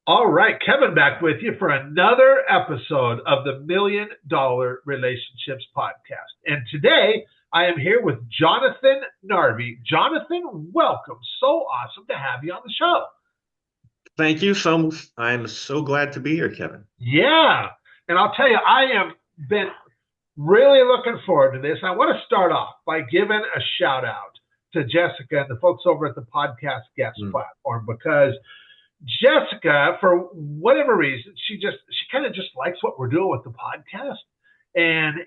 All right, Kevin back with you for another episode of the $1 Million Relationships Podcast. And today I am here with Jonathan Narvey. Jonathan, welcome. So awesome to have you on the show. Thank you. I'm so glad to be here, Kevin. Yeah. And I'll tell you, I have been really looking forward to this. I want to start off by giving a shout out to Jessica and the folks over at the podcast guest Mm. platform because Jessica, for whatever reason, she kind of just likes what we're doing with the podcast. And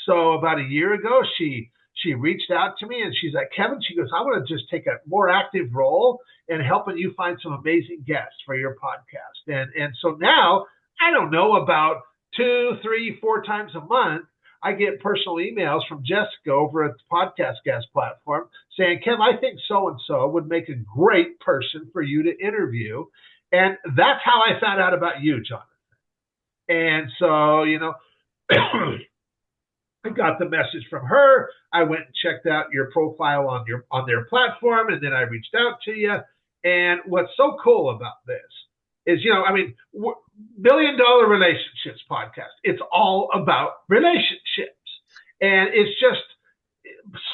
so about a year ago, she reached out to me and she's like, Kevin, she goes, I want to just take a more active role in helping you find some amazing guests for your podcast. And so now I don't know about two, three, four times a month. I get personal emails from Jessica over at the podcast guest platform saying, Kev, I think so and so would make a great person for you to interview. And that's how I found out about you, Jonathan. And so, I got the message from her. I went and checked out your profile on their platform, and then I reached out to you. And what's so cool about this is, $1 Million Relationships podcast. It's all about relationships, and it's just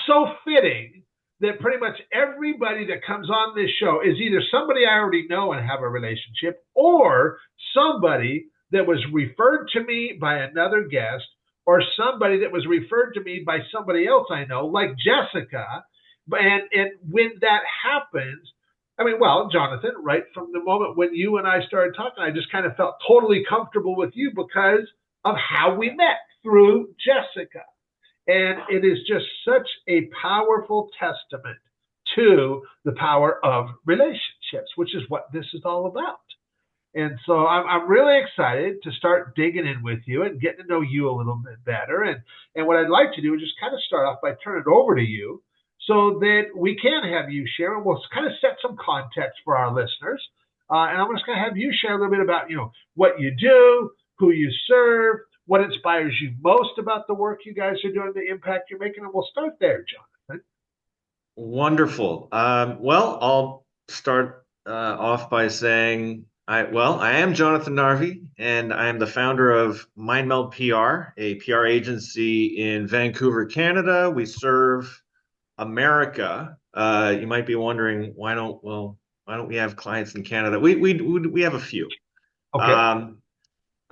so fitting that pretty much everybody that comes on this show is either somebody I already know and have a relationship, or somebody that was referred to me by another guest, or somebody that was referred to me by somebody else I know, like Jessica. And when that happens, well, Jonathan, right from the moment when you and I started talking, I just kind of felt totally comfortable with you because of how we met through Jessica. And it is just such a powerful testament to the power of relationships, which is what this is all about. And so I'm really excited to start digging in with you and getting to know you a little bit better. And what I'd like to do is just kind of start off by turning it over to you so that we can have you share, and we'll kind of set some context for our listeners. And I'm just going to have you share a little bit about, what you do, who you serve, what inspires you most about the work you guys are doing, the impact you're making. And we'll start there, Jonathan. Wonderful. Well, I'll start off by saying I am Jonathan Narvey, and I am the founder of MindMeld PR, a PR agency in Vancouver, Canada. We serve America. You might be wondering why don't we have clients in Canada? We have a few. Okay. Um,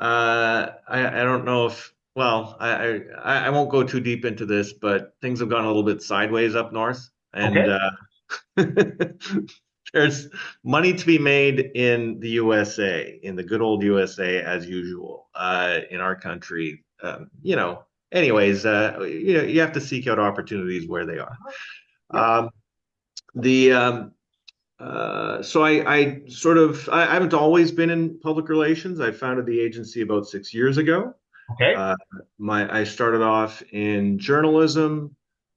I don't know if, well, I won't go too deep into this, but things have gone a little bit sideways up north, and Okay. there's money to be made in the USA, in the good old USA, as usual, in our country. Anyways, you have to seek out opportunities where they are. Uh-huh. Yep. Um, the So I haven't always been in public relations. I founded the agency about 6 years ago. Okay. Uh, I started off in journalism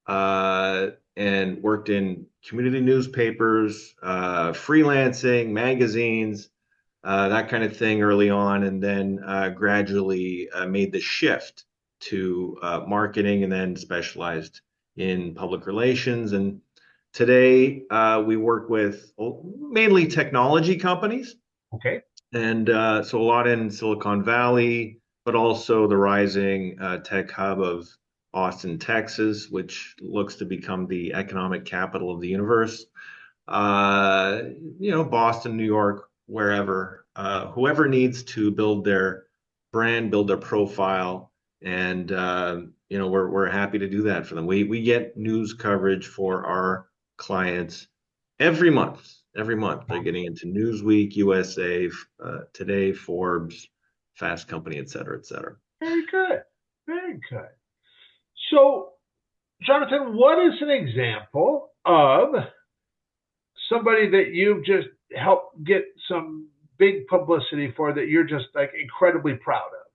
and worked in community newspapers, freelancing, magazines, that kind of thing early on, and then gradually made the shift to marketing and then specialized in public relations. And today we work with mainly technology companies, Okay. and so a lot in Silicon Valley, but also the rising tech hub of Austin, Texas, which looks to become the economic capital of the universe. Uh, Boston, New York, wherever, whoever needs to build their brand, build their profile, and we're happy to do that for them. We get news coverage for our clients every month. Every month they're getting into Newsweek, USA, Today, Forbes, Fast Company, et cetera, et cetera. Very good. Very good. So, Jonathan, what is an example of somebody that you've just helped get some big publicity for that you're just like incredibly proud of?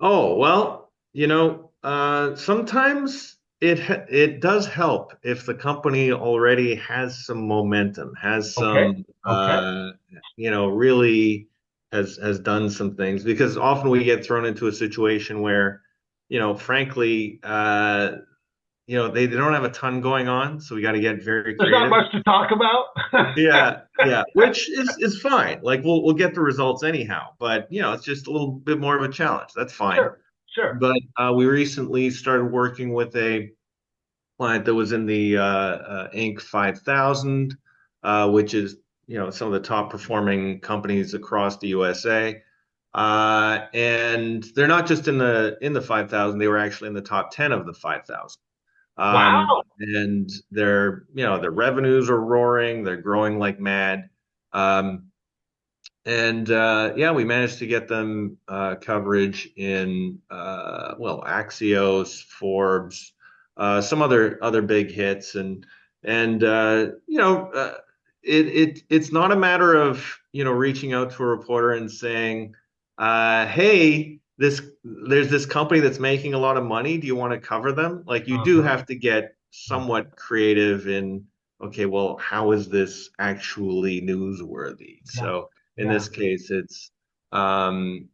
Oh, well, sometimes it does help if the company already has some momentum, has Okay. some Okay. really has done some things, because often we get thrown into a situation where, frankly, they don't have a ton going on, so we got to get very There's not creative. much to talk about. Yeah, yeah, which is fine. Like we'll get the results anyhow, but it's just a little bit more of a challenge. That's fine. Sure, sure. But we recently started working with a client that was in the Inc. 5000, which is some of the top performing companies across the USA. And they're not just in the 5,000; they were actually in the top 10 of the 5,000. Wow. And their revenues are roaring; they're growing like mad. Um, and yeah, we managed to get them coverage in well, Axios, Forbes, some other big hits, and it's not a matter of reaching out to a reporter and saying, "Hey, there's this company that's making a lot of money. Do you want to cover them?" Like you do Uh-huh. have to get somewhat creative in, okay, well, how is this actually newsworthy? Yeah, So in yeah. this case, um,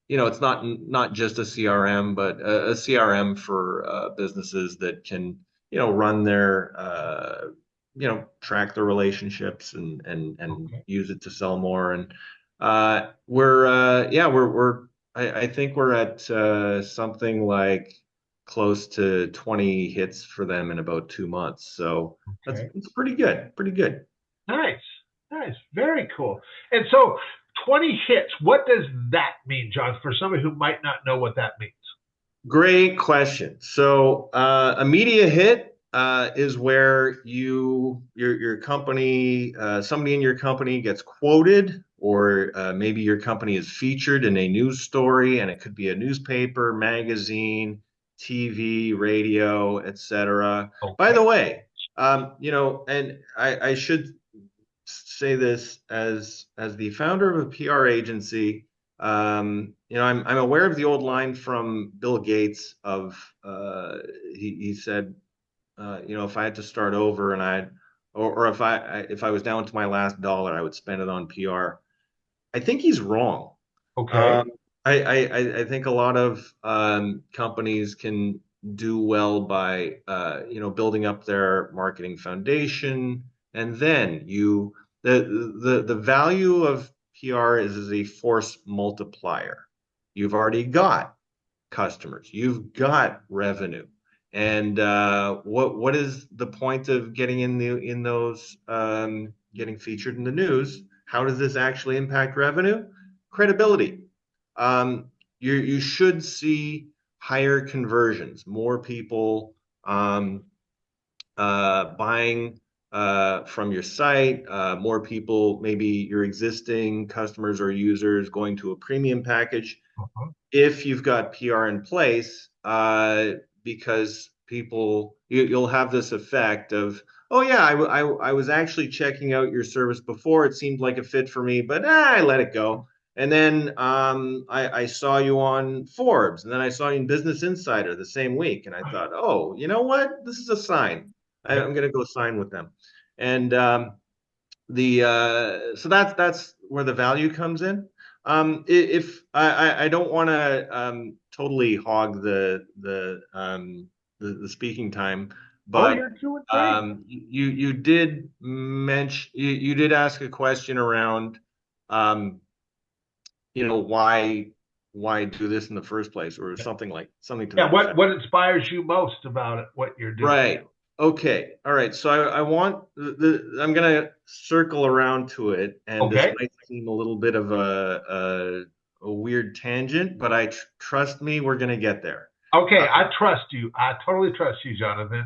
it's not just a CRM, but a CRM for businesses that can, run their, track their relationships and Okay. use it to sell more. And I think we're at something like close to 20 hits for them in about 2 months. So that's Okay. it's pretty good, pretty good. Nice. Nice. Very cool. And so 20 hits, what does that mean, John, for somebody who might not know what that means? Great question. So, a media hit is where your company, somebody in your company gets quoted, or maybe your company is featured in a news story, and it could be a newspaper, magazine, TV, radio, etc. By Okay. the way, and I should say this as the founder of a PR agency. I'm aware of the old line from Bill Gates of he said, if I had to start over and or if I was down to my last dollar, I would spend it on PR. I think he's wrong. Okay. Um, I think a lot of companies can do well by building up their marketing foundation, and then the value of PR is as a force multiplier. You've already got customers, you've got revenue, and what is the point of getting in those getting featured in the news? How does this actually impact revenue? Credibility. You should see higher conversions, more people buying from your site, more people, maybe your existing customers or users going to a premium package Uh-huh. if you've got PR in place, because you'll have this effect of, oh yeah, I was actually checking out your service before. It seemed like a fit for me, but I let it go. And then I saw you on Forbes, and then I saw you in Business Insider the same week, and I thought, oh, you know what? This is a sign. Yep. I'm going to go sign with them. And the so that's where the value comes in. If I don't want to totally hog the speaking time, Oh, but you're doing great. you did mention, you did ask a question around um, why do this in the first place, or something to Yeah. that What effect. what inspires you most about it? What you're doing? Right. Okay. All right. So I want I'm gonna circle around to it, and this Okay. might seem a little bit of a weird tangent, but trust me, we're gonna get there. Okay. Uh, I trust you. I totally trust you, Jonathan.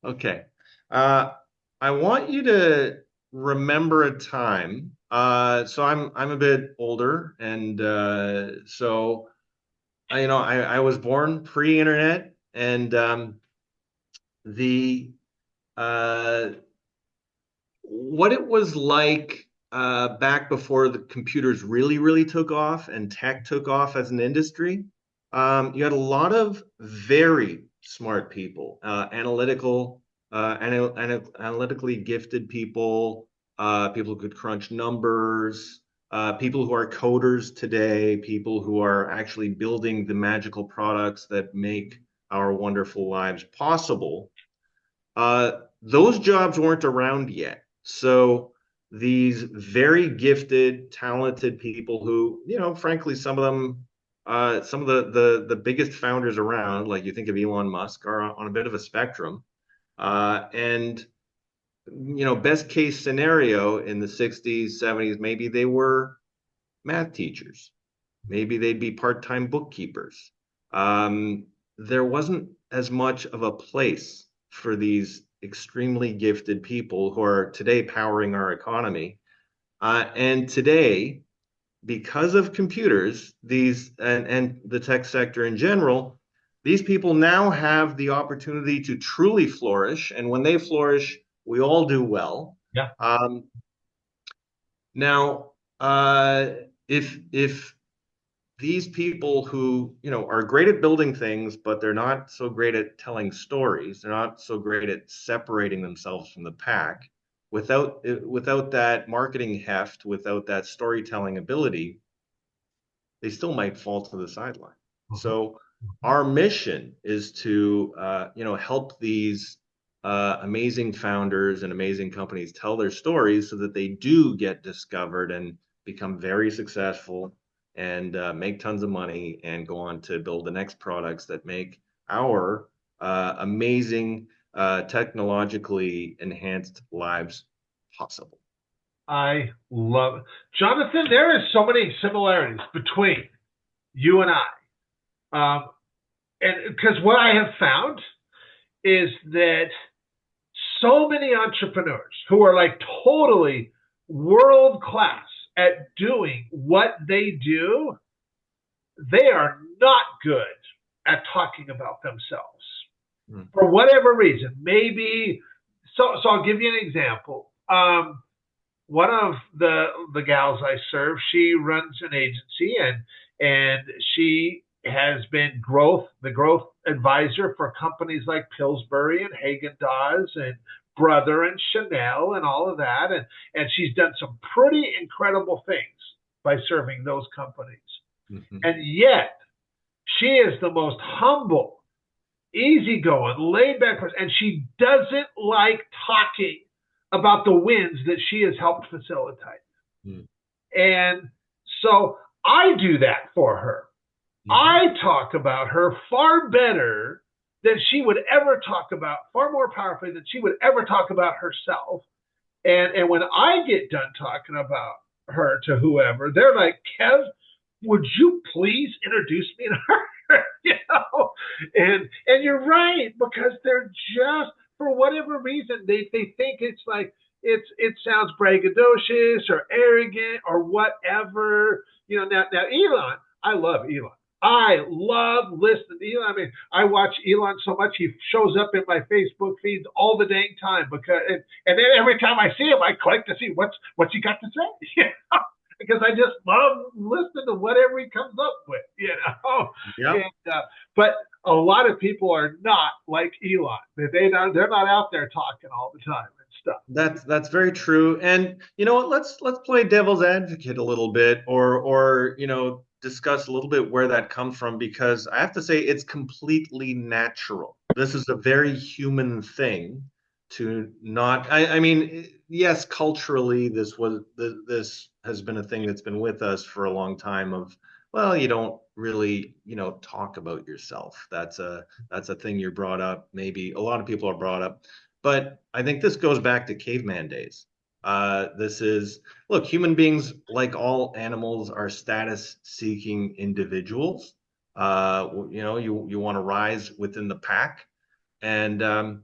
okay. Uh, I want you to remember a time. So I'm a bit older, and so I was born pre-internet, and the uh, what it was like back before the computers really took off and tech took off as an industry. You had a lot of very smart people, analytically gifted people, people who could crunch numbers, people who are coders today, people who are actually building the magical products that make our wonderful lives possible, those jobs weren't around yet. So these very gifted, talented people who, frankly, some of them, some of the biggest founders around, like you think of Elon Musk, are on a bit of a spectrum. And best case scenario in the 60s, 70s, maybe they were math teachers. Maybe they'd be part-time bookkeepers. There wasn't as much of a place for these extremely gifted people who are today powering our economy. And today, because of computers, these and the tech sector in general, these people now have the opportunity to truly flourish. And when they flourish, we all do well. Yeah. Now, if these people who are great at building things, but they're not so great at telling stories, they're not so great at separating themselves from the pack, without that marketing heft, without that storytelling ability, they still might fall to the sideline. Mhm. So our mission is to help these amazing founders and amazing companies tell their stories so that they do get discovered and become very successful and make tons of money and go on to build the next products that make our amazing technologically enhanced lives possible. I love it. Jonathan, there is so many similarities between you and I. And because what I have found is that so many entrepreneurs who are like totally world class at doing what they do, they are not good at talking about themselves Mm. for whatever reason. Maybe so. I'll give you an example. One of the gals I serve, she runs an agency, and she has been the growth advisor for companies like Pillsbury and Haagen-Dazs and Brother and Chanel and all of that, and she's done some pretty incredible things by serving those companies. Mm-hmm. And yet, she is the most humble, easygoing, laid back person, and she doesn't like talking about the wins that she has helped facilitate. Mm-hmm. And so I do that for her. Mm-hmm. I talk about her far better than she would ever talk about, far more powerfully than she would ever talk about herself. And when I get done talking about her to whoever, they're like, Kev, would you please introduce me to her? And you're right, because they're just, for whatever reason, they think it's like it sounds braggadocious or arrogant or whatever. Now Elon, I love Elon. I love listening to Elon. I mean, I watch Elon so much, he shows up in my Facebook feeds all the dang time, because and then every time I see him, I click to see what's he got to say. Because I just love listening to whatever he comes up with, Yeah. And, but a lot of people are not like Elon. They're not out there talking all the time and stuff. That's very true. And you know what? Let's play devil's advocate a little bit, or discuss a little bit where that comes from, because I have to say it's completely natural. This is a very human thing to not. I mean, yes, culturally, this has been a thing that's been with us for a long time. Of, well, you don't really talk about yourself. That's a thing you're brought up. Maybe a lot of people are brought up. But I think this goes back to caveman days. Look, human beings, like all animals, are status-seeking individuals. You want to rise within the pack, and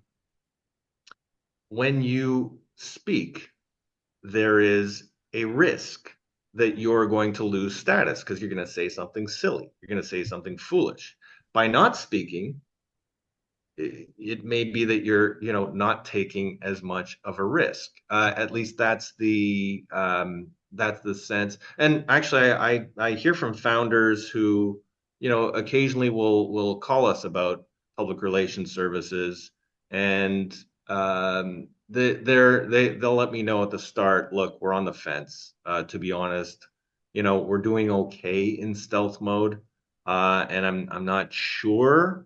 when you speak, there is a risk that you're going to lose status because you're going to say something silly. You're going to say something foolish. By not speaking, it may be that you're not taking as much of a risk. At least that's the sense. And actually, I hear from founders who occasionally will call us about public relations services, and they'll let me know at the start, look, we're on the fence. To be honest, we're doing okay in stealth mode, and I'm not sure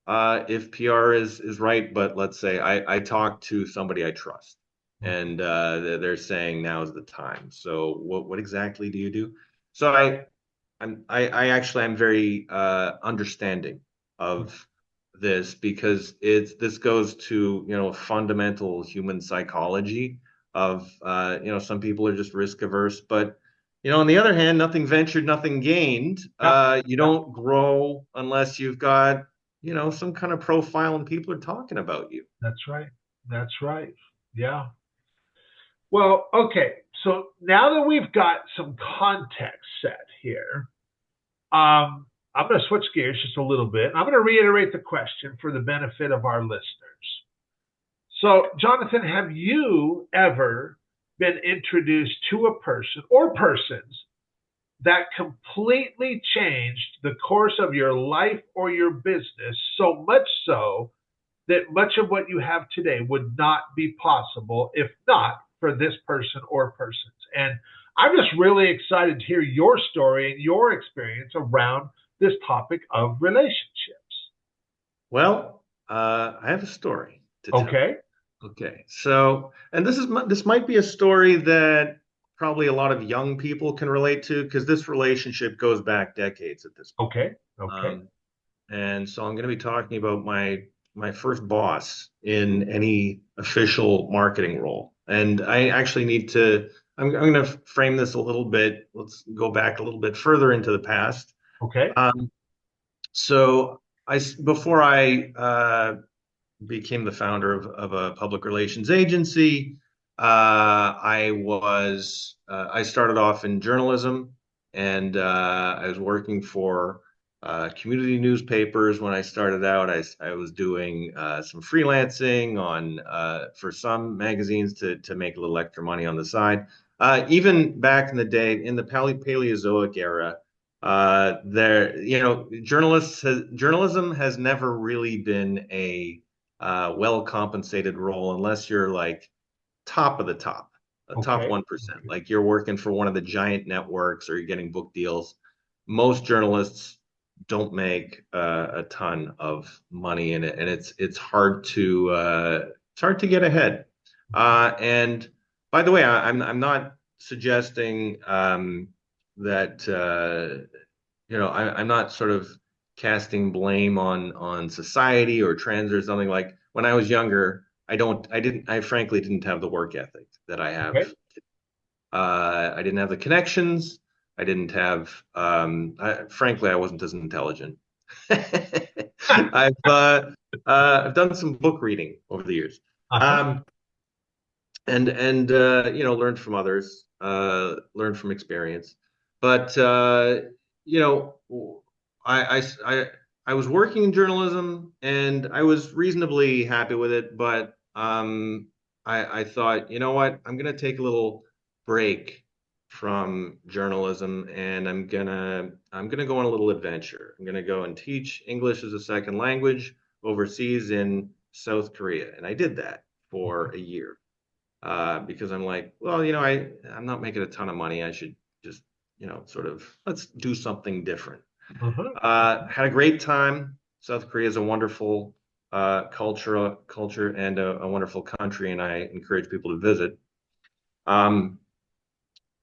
if PR is right, but let's say I talk to somebody I trust, and they're saying now is the time. So what exactly do you do? So I actually I'm very understanding of this because this goes to fundamental human psychology of some people are just risk averse, but on the other hand, nothing ventured, nothing gained. Yeah, You yeah, don't grow unless you've got some kind of profile and people are talking about you. that's right. That's right. Yeah. Well, okay. So now that we've got some context set here, I'm going to switch gears just a little bit. I'm going to reiterate the question for the benefit of our listeners. So, Jonathan, have you ever been introduced to a person or persons that completely changed the course of your life or your business, so much so that much of what you have today would not be possible if not for this person or persons? And I'm just really excited to hear your story and your experience around this topic of relationships. Well, I have a story to tell. Okay. Okay, so and this might be a story that probably a lot of young people can relate to because this relationship goes back decades at this point. Okay. Okay. Um, and so I'm going to be talking about my first boss in any official marketing role. And I actually need to. I'm going to frame this a little bit. Let's go back a little bit further into the past. Okay. Um, so before I became the founder of a public relations agency. I started off in journalism, and I was working for community newspapers when I started out. I was doing some freelancing on for some magazines to make a little extra money on the side. Even back in the day, in the Paleozoic era, journalism has never really been a well compensated role unless you're like top of the top, a top Okay. 1%. Like you're working for one of the giant networks or you're getting book deals. Most journalists don't make a ton of money in it, and it's hard to get ahead. And by the way, I'm not suggesting that I'm not sort of casting blame on society or trends or something. Like when I was younger, I frankly didn't have the work ethic that I have. Okay. I didn't have the connections. I didn't have, frankly, I wasn't as intelligent. I've done some book reading over the years. Uh-huh. Um, and learned from others, learned from experience. But you know, I was working in journalism and I was reasonably happy with it. But I thought, you know what, I'm gonna take a little break from journalism and I'm gonna go on a little adventure. I'm gonna go and teach English as a second language overseas in South Korea, and I did that for a year because I'm like, well, I'm not making a ton of money. I should just, sort of let's do something different. Uh-huh. Had a great time. South Korea is a wonderful culture and a wonderful country, and I encourage people to visit. Um,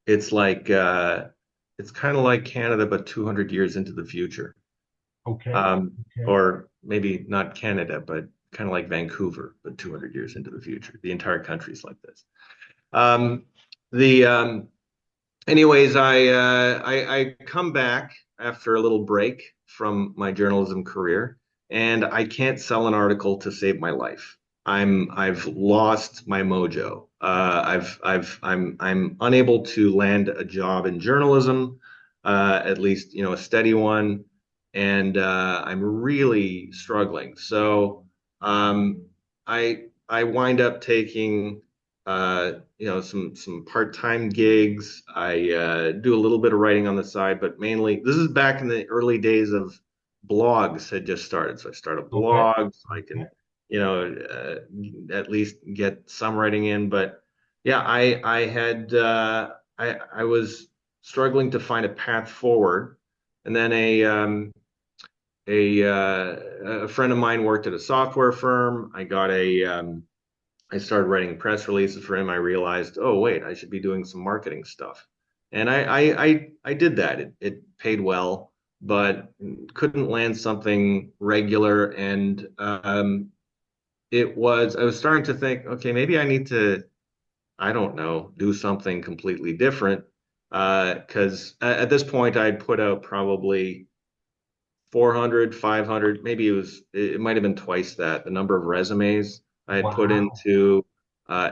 it's like it's kind of like Canada, but 200 years into the future. Okay. Um, Okay. or maybe not Canada, but kind of like Vancouver, but 200 years into the future. The entire country's like this. Um, the anyways, I come back after a little break from my journalism career, and I can't sell an article to save my life. I've lost my mojo. I'm unable to land a job in journalism, at least a steady one, and I'm really struggling. So I wind up taking some part-time gigs. I do a little bit of writing on the side, but mainly this is back in the early days of blogs had just started. So I started a Okay. blog so I Okay. can, at least get some writing in. But yeah, I was struggling to find a path forward, and then a friend of mine worked at a software firm. I started writing press releases for him. I realized, oh wait, I should be doing some marketing stuff, and I did that. It paid well, but couldn't land something regular. And I was starting to think, okay, maybe I need to, I don't know, do something completely different. Because at this point, I'd put out probably 400, 500, maybe it might have been twice that, the number of resumes I had put Wow. into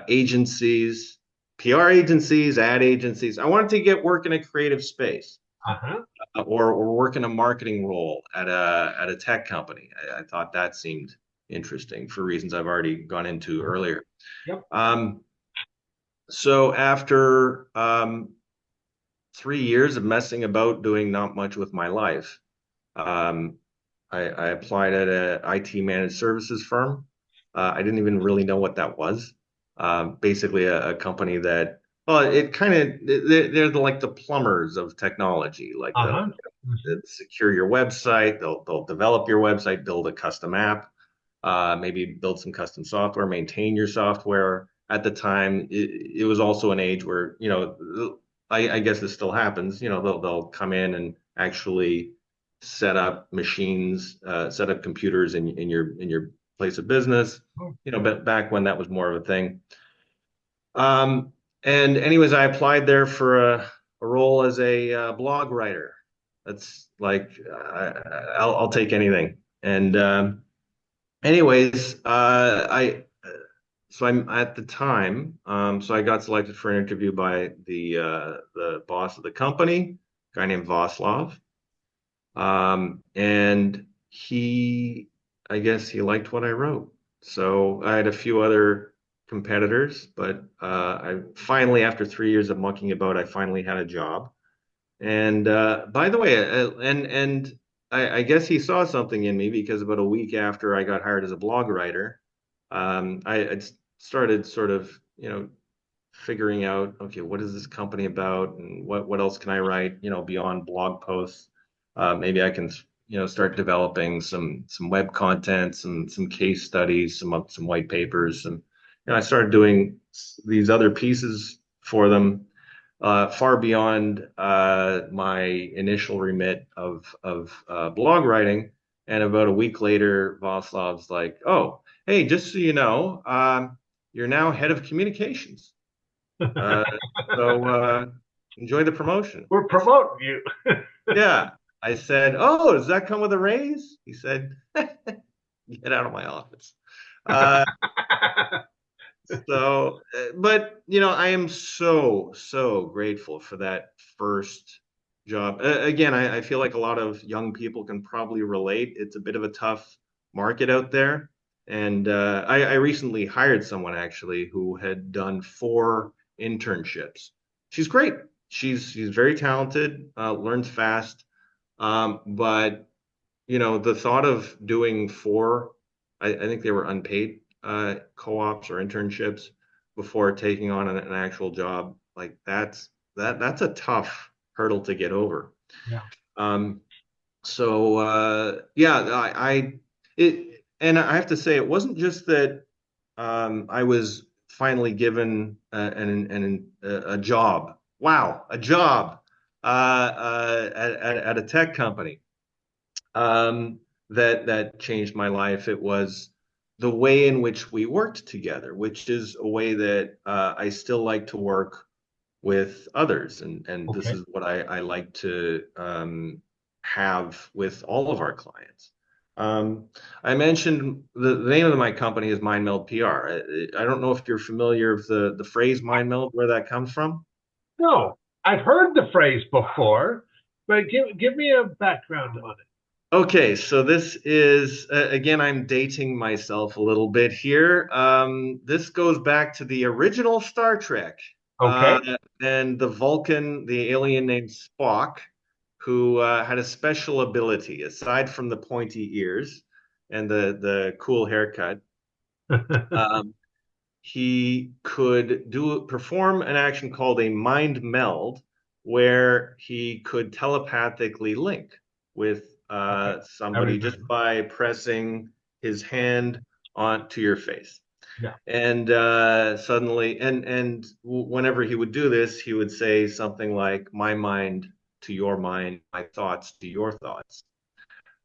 agencies, PR agencies, ad agencies. I wanted to get work in a creative space, Uh-huh. or work in a marketing role at a tech company. I thought that seemed interesting for reasons I've already gone into earlier. Yep. Um, so after 3 years of messing about doing not much with my life, um, I applied at a IT managed services firm. I didn't even really know what that was. Basically, a company that, well, it kind of, they're like the plumbers of technology. Like Uh-huh. they'll Mhm. secure your website, they'll develop your website, build a custom app, maybe build some custom software, maintain your software. At the time, it was also an age where, I guess this still happens. They'll come in and actually set up machines, set up computers in your place of business. But back when that was more of a thing. Um, and anyways, I applied there for a role as a blog writer. That's like I'll take anything. And anyways, I'm at the time, so I got selected for an interview by the boss of the company, a guy named Vaslav. And I guess he liked what I wrote. So I had a few other competitors, but I finally, after 3 years of mucking about, I finally had a job. And by the way, and I guess he saw something in me because about a week after I got hired as a blog writer, I started sort of, figuring out, okay, what is this company about, and what else can I write, beyond blog posts. Maybe I can, start developing some web content, some case studies, some white papers, and I started doing these other pieces for them, far beyond my initial remit of blog writing. And about a week later, Vaslav's like, "Oh, hey, just so you know, you're now head of communications. Uh, so enjoy the promotion." We're I said, promoting you. "Yeah." I said, "Oh, does that come with a raise?" He said, "Get out of my office." Uh, but I am so grateful for that first job. Again, I feel like a lot of young people can probably relate. It's a bit of a tough market out there. And I recently hired someone actually who had done 4 internships. She's great. She's very talented, learns fast. But the thought of doing 4, I think they were unpaid co-ops or internships before taking on an actual job, like that's a tough hurdle to get over. Yeah. Um, so yeah, and I have to say it wasn't just that I was finally given a job. Wow, a job at a tech company that changed my life. It was the way in which we worked together, which is a way that I still like to work with others, and this Okay. is what I like to have with all of our clients. I mentioned the name of my company is Mind Meld PR. I don't know if you're familiar with the phrase mind meld, where that comes from. No, I've heard the phrase before, but give me a background on it. Okay, so this is again, I'm dating myself a little bit here. This goes back to the original Star Trek, uh, Okay. and the Vulcan, the alien named Spock, who had a special ability aside from the pointy ears and the cool haircut. Um, he could perform an action called a mind meld, where he could telepathically link with Okay. I somebody just remember. by pressing his hand onto your face. Yeah. And suddenly, and whenever he would do this, he would say something like, "My mind to your mind, my thoughts to your thoughts."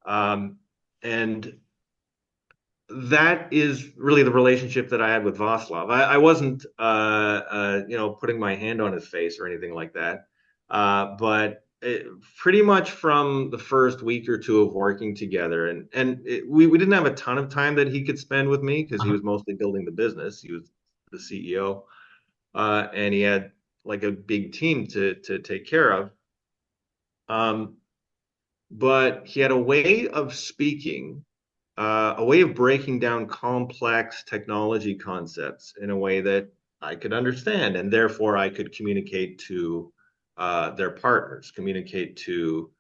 Um, and that is really the relationship that I had with Vaslav. I wasn't, putting my hand on his face or anything like that. But pretty much from the first week or two of working together, we didn't have a ton of time that he could spend with me because he Uh-huh. was mostly building the business. He was the CEO, and he had like a big team to take care of. Um, but he had a way of speaking, a way of breaking down complex technology concepts in a way that I could understand, and therefore I could communicate to their partners, communicate to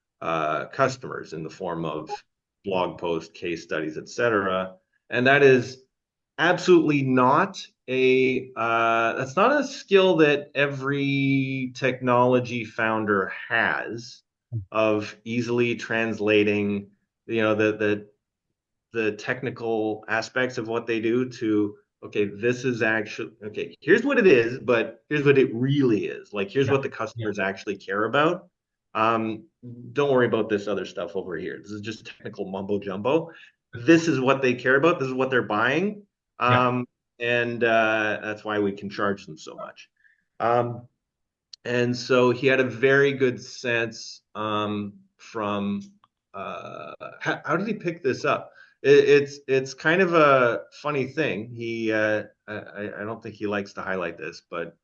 customers in the form of blog posts, case studies, etc. And that is absolutely not a that's not a skill that every technology founder has, of easily translating, the technical aspects of what they do to, okay, this is actually, okay, here's what it is, but here's what it really is. Like, here's Yeah. what the Yeah. customers actually care about. Um, don't worry about this other stuff over here. This is just technical mumbo jumbo. This is what they care about. This is what they're buying. Yeah. Um, and that's why we can charge them so much. Um, and so he had a very good sense, from how did he pick this up? It's kind of a funny thing. I don't think he likes to highlight this, but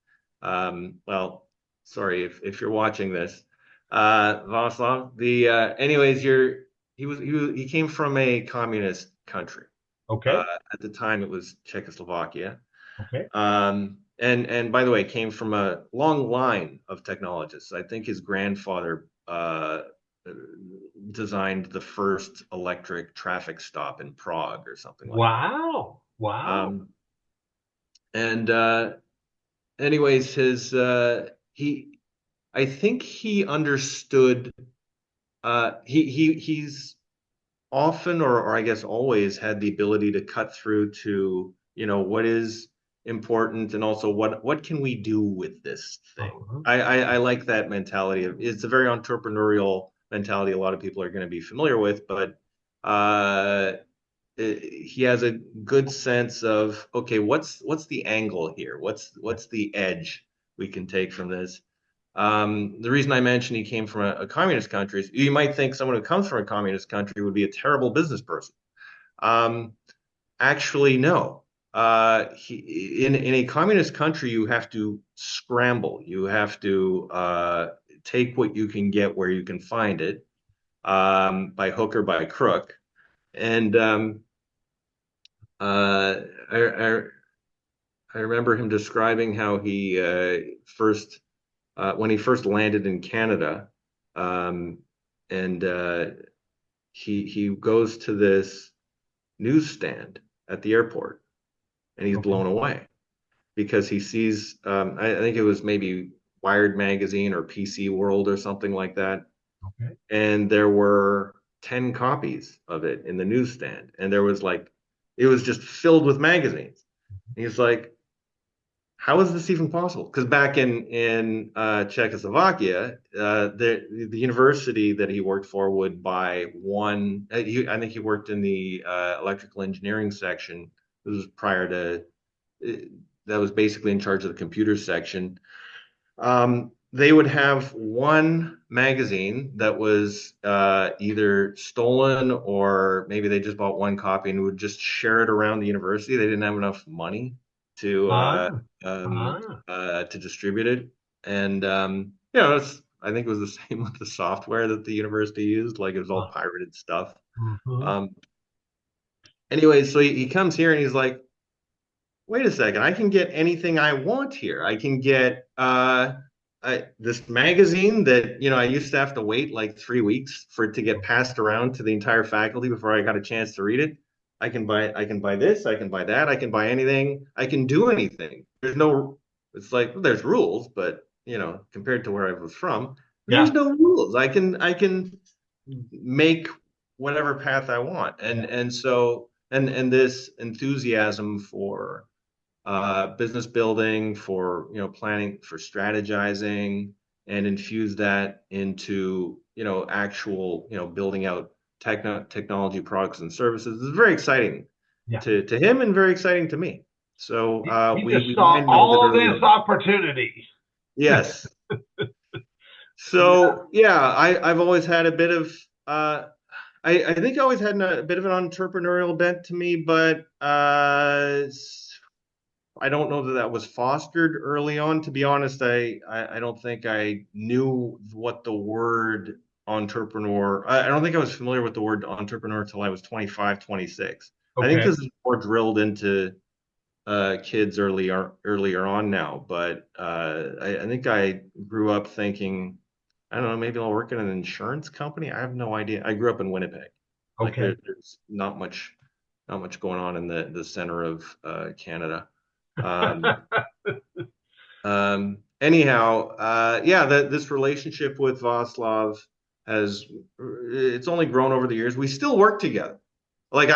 well, sorry if you're watching this, Vaslav. The anyways, he came from a communist country. Okay. At the time, it was Czechoslovakia. Okay. And by the way, came from a long line of technologists. I think his grandfather designed the first electric traffic stop in Prague or something like that. Wow. Wow. Um, and anyways, his he I think he understood. He's often, or I guess always, had the ability to cut through to, what is important, and also what can we do with this thing. Uh-huh. I like that mentality. It's a very entrepreneurial mentality a lot of people are going to be familiar with, but uh, he has a good sense of, okay, what's the angle here? What's the edge we can take from this? The reason I mentioned he came from a communist country is you might think someone who comes from a communist country would be a terrible business person. Um, Actually, no. In a communist country, you have to scramble. You have to take what you can get where you can find it, by hook or by crook. And uh, I, I, I remember him describing how he first when he first landed in Canada, um, and he goes to this newsstand at the airport, and he's Okay. blown away because he sees, I think it was maybe Wired magazine or PC World or something like that, Okay. and there were 10 copies of it in the newsstand, and there was like, it was just filled with magazines. And he's like, how is this even possible? Because back in Czechoslovakia, the university that he worked for would buy one. I think he worked in the electrical engineering section. This was prior to, that was basically in charge of the computer section. They would have one magazine that was either stolen, or maybe they just bought one copy and would just share it around the university. They didn't have enough money to uh, Ah. um, Ah. to distribute it, and I think it was the same with the software that the university used. Like, it was all Ah. pirated stuff. Mhm. Um, anyway, so he comes here and he's like, wait a second, I can get anything I want here. I can get this magazine that, I used to have to wait like 3 weeks for it to get passed around to the entire faculty before I got a chance to read it. I can buy this, I can buy that, I can buy anything, I can do anything. It's like, well, there's rules, but compared to where I was from, there's Yeah. no rules. I can make whatever path I want. And this enthusiasm for business building, for planning, for strategizing, and infuse that into actual building out technology products and services is very exciting Yeah. to him and very exciting to me. So He we just we saw nailed it all early this on. opportunity. Yes. Yeah. So yeah, I've always had a bit of I think I always had a bit of an entrepreneurial bent to me, but I don't know that that was fostered early on. To be honest, I don't think I knew what the word entrepreneur. I don't think I was familiar with the word entrepreneur until I was 25, 26. I think Okay. this is more drilled into kids earlier on now, but I think I grew up thinking, I don't know, maybe I'll work in an insurance company. I have no idea. I grew up in Winnipeg. Like Okay. there's not much going on in the center of Canada. Um, Anyhow, yeah, this relationship with Vaslav has it's only grown over the years. We still work together. Like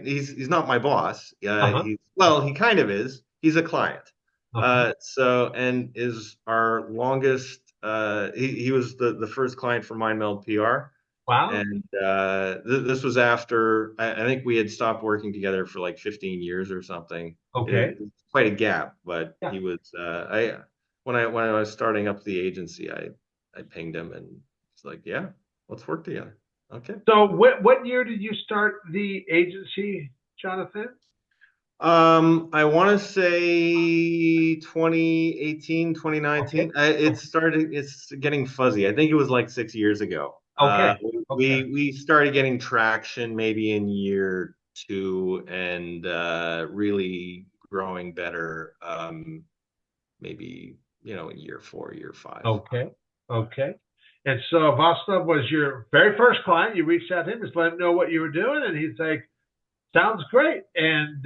he's not my boss. Uh-huh. He kind of is. He's a client. Uh-huh. So and is our longest. He was the first client for MindMeld PR, Wow. and this was after I think we had stopped working together for like 15 years or something. Okay. It was quite a gap, but Yeah. he was. I when I was starting up the agency, I pinged him and it's like, yeah, let's work together. Okay. So what year did you start the agency, Jonathan? I want to say 2018, Okay. 2019. Okay. It's getting fuzzy. I think it was like 6 years ago. Okay. Okay. We started getting traction maybe in year two and really growing better maybe, in year four, year five. Okay. Okay. And so Vaslav was your very first client. You reached out to him, just let him know what you were doing, and he's like, "Sounds great." And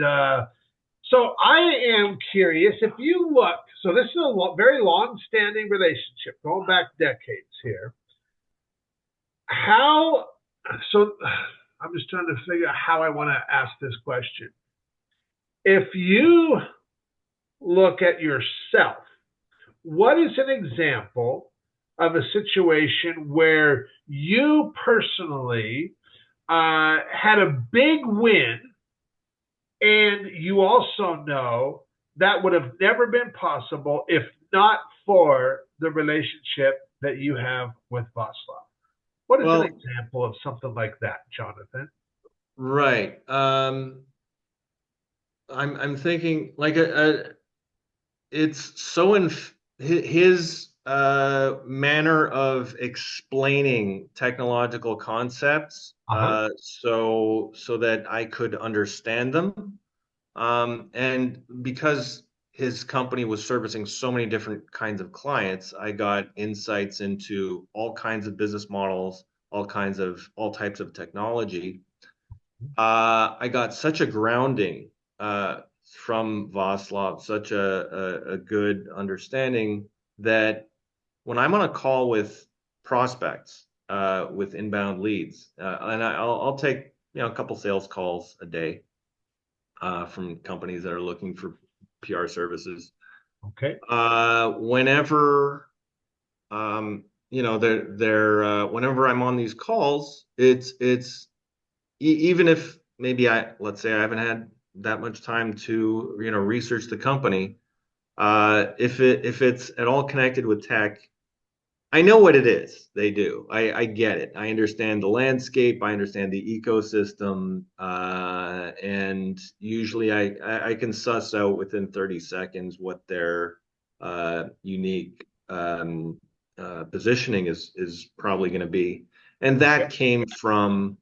so I am curious if you look. So this is a very long-standing relationship, going back decades here. How? So I'm just trying to figure out how I want to ask this question. If you look at yourself, what is an example of a situation where you personally had a big win and you also know that would have never been possible if not for the relationship that you have with Vaslav? What is an Well, example of something like that, Jonathan? right. I'm thinking like it's so in his manner of explaining technological concepts Uh huh. so that I could understand them. And because his company was servicing so many different kinds of clients, I got insights into all kinds of business models, all types of technology. I got such a grounding from Vaslav, such a good understanding that when I'm on a call with prospects, with inbound leads, and I'll take a couple sales calls a day from companies that are looking for PR services. Okay. Whenever they're whenever I'm on these calls, it's even if maybe let's say I haven't had that much time to research the company, if it's at all connected with tech, I know what it is they do. I get it. I understand the landscape. I understand the ecosystem, and usually I can suss out within 30 seconds what their unique positioning is probably going to be, and Okay. that came from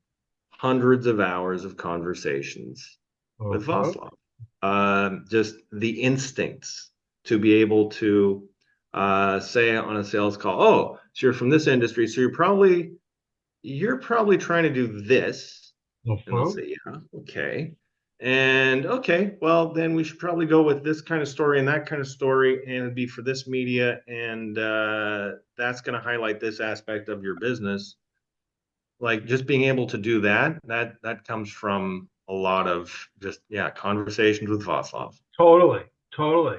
hundreds of hours of conversations with Uh-huh. Vaslav. Just the instincts to be able to say on a sales call, "Oh, so you're from this industry, so you're probably trying to do this," and they'll Uh-huh. say, "Yeah, okay." And okay, well, then we should probably go with this kind of story and that kind of story, and it'd be for this media, and that's going to highlight this aspect of your business. like just being able to do that comes from a lot of just conversations with Václav. Totally, totally.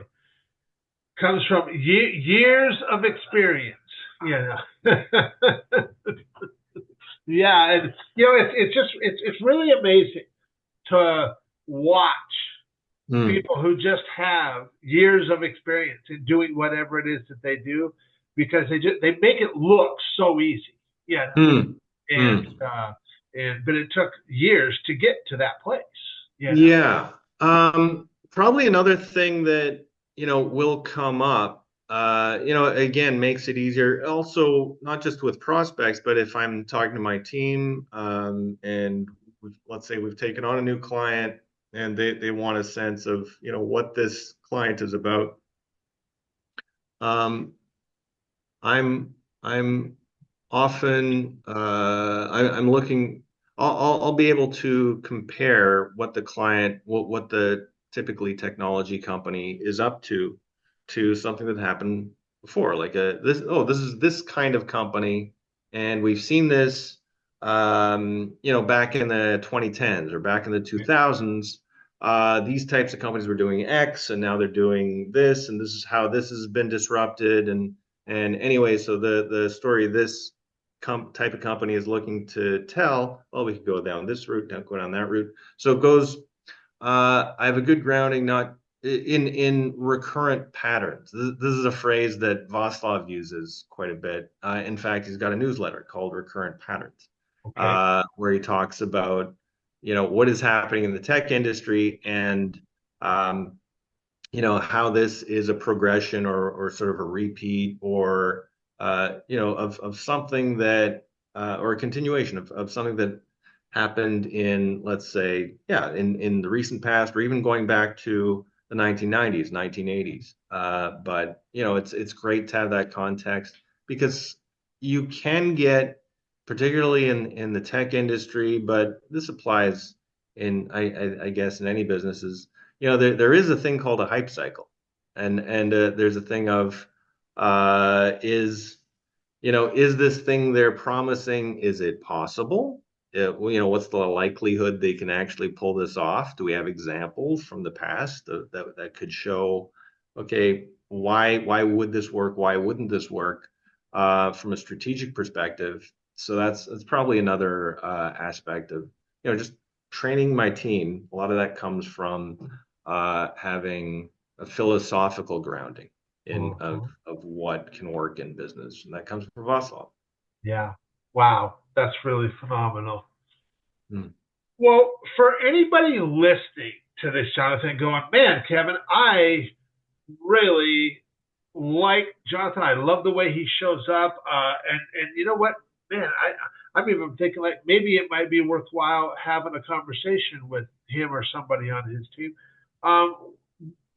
Comes from years of experience. Yeah. Yeah, and it's just it's really amazing to watch Hmm. people who just have years of experience in doing whatever it is that they do, because they make it look so easy. Yeah, Hmm. and Hmm. but it took years to get to that place. You know. Yeah. Probably another thing that, will come up, again, makes it easier. Also, not just with prospects, but if I'm talking to my team, and let's say we've taken on a new client and they want a sense of, what this client is about. Um, I'm I'm often I'm looking. I'll be able to compare what the client, what the typically technology company is up to something that happened before. Like this is this kind of company, and we've seen this, back in the 2010s or back in the 2000s. These types of companies were doing X, and now they're doing this, and this is how this has been disrupted, and anyway, so the story this type of company is looking to tell, well, we could go down this route, go down that route. So it goes. I have a good grounding, not in recurrent patterns. This is a phrase that Václav uses quite a bit. In fact, he's got a newsletter called Recurrent Patterns, Okay. where he talks about what is happening in the tech industry and um, how this is a progression or sort of a repeat or of something that or a continuation of something that happened in, let's say, in the recent past or even going back to the 1990s, 1980s. But it's great to have that context because you can get, particularly in the tech industry, but this applies in I guess in any businesses. There is a thing called a hype cycle, and there's a thing of is this thing they're promising, is it possible? What's the likelihood they can actually pull this off? Do we have examples from the past that could show, okay, why would this work? Why wouldn't this work from a strategic perspective? So that's probably another aspect of just training my team. A lot of that comes from having a philosophical grounding in of Mhm. of what can work in business, and that comes from Vaslav. Yeah. Wow, that's really phenomenal. Hmm. Well, for anybody listening to this, Jonathan, going, man, Kevin, I really like Jonathon. I love the way he shows up. And you know what, man, I'm even thinking like maybe it might be worthwhile having a conversation with him or somebody on his team. Um,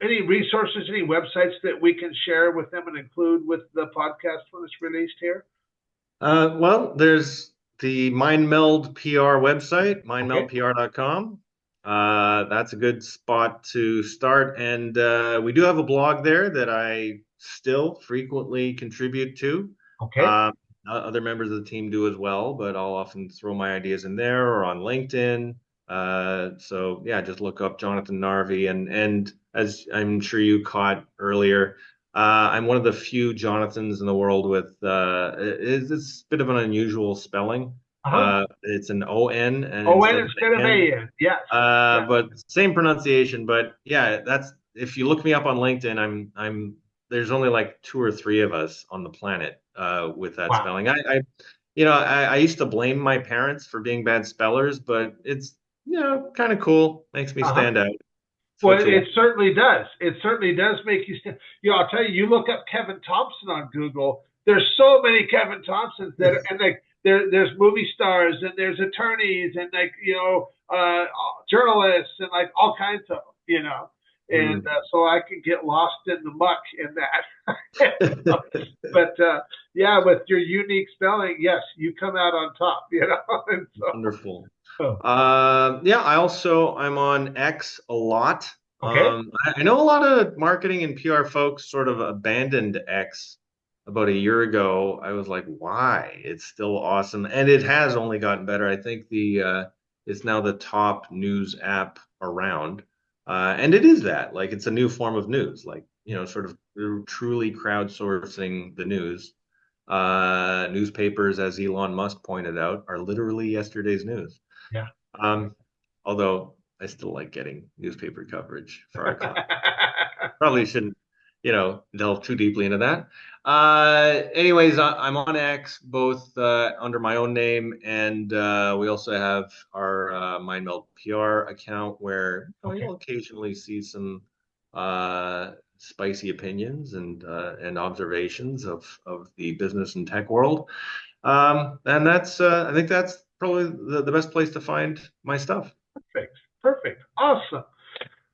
any resources, any websites that we can share with them and include with the podcast when it's released here? Well, there's the MindMeld PR website, Okay. mindmeldpr.com. That's a good spot to start. And we do have a blog there that I still frequently contribute to. Okay. Um, Other members of the team do as well, but I'll often throw my ideas in there or on LinkedIn. So yeah, just look up Jonathon Narvey, and as I'm sure you caught earlier, I'm one of the few Jonathans in the world with it's a bit of an unusual spelling. Uh-huh. It's an O-N and Oh, and instead of instead of an N. AN. Yes. Yeah. But same pronunciation. But yeah, that's if you look me up on LinkedIn, I'm there's only like two or three of us on the planet with that Wow. spelling. I used to blame my parents for being bad spellers, but it's kind of cool. Makes me Uh-huh. stand out. It's Well, what you it want. certainly does. It certainly does make you stand. I'll tell you, you look up Kevin Thompson on Google. There's so many Kevin Thompsons that, and like there's movie stars and there's attorneys and like journalists and like all kinds of and Mm. so I can get lost in the muck in that. But yeah, with your unique spelling, yes, you come out on top. And Wonderful. so Yeah, I'm on X a lot. okay, I know a lot of marketing and PR folks sort of abandoned X about a year ago, I was like, why? It's still awesome. And it has only gotten better. I think it's now the top news app around. And it is that. Like it's a new form of news, like, sort of truly crowdsourcing the news. Newspapers, as Elon Musk pointed out, are literally yesterday's news. Yeah. Um, although I still like getting newspaper coverage for our cause. Probably shouldn't, delve too deeply into that. Anyways, I'm on X, both under my own name, and we also have our MindMeld PR account where Okay. you'll occasionally see some spicy opinions and observations of the business and tech world. And I think that's probably the best place to find my stuff. Perfect. Perfect. Awesome.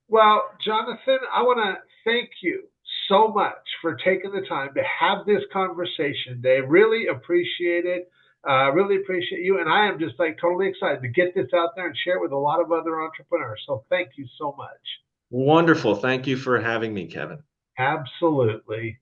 Well, Jonathan, I want to thank you so much for taking the time to have this conversation today. Really appreciate it. Really appreciate you. And I am just like totally excited to get this out there and share it with a lot of other entrepreneurs. So thank you so much. Wonderful. Thank you for having me, Kevin. Absolutely.